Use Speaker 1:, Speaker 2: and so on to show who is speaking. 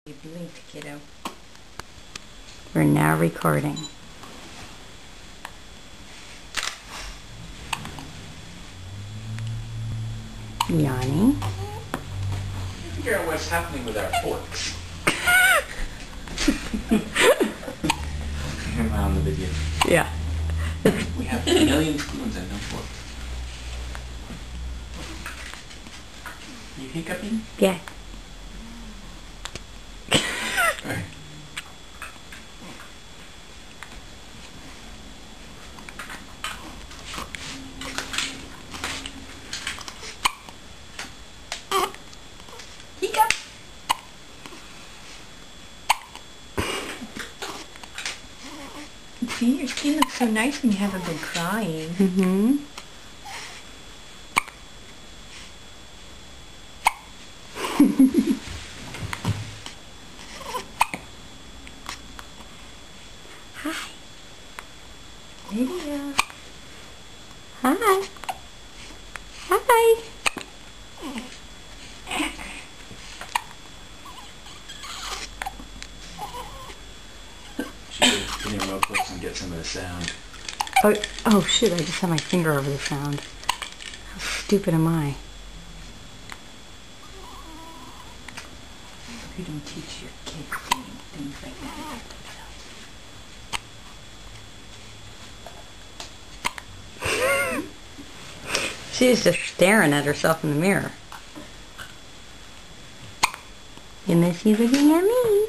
Speaker 1: You blinked, kiddo.
Speaker 2: We're now recording. Yanni.
Speaker 3: Figure out what's happening with our forks. Am I on the video?
Speaker 2: Yeah.
Speaker 3: We have a million spoons and no forks. You hiccuping?
Speaker 2: Yeah.
Speaker 3: Right.
Speaker 1: Hiccup! See, your skin looks so nice when you haven't been crying.
Speaker 2: Mm-hmm. Hi.
Speaker 1: Lydia.
Speaker 2: Hi. Hi.
Speaker 3: Should get in real close and get some of the sound.
Speaker 2: Oh shit, I just had my finger over the sound. How stupid am I?
Speaker 1: You don't teach your kids things like that about themselves.
Speaker 2: She's just staring at herself in the mirror. And then she's looking at me.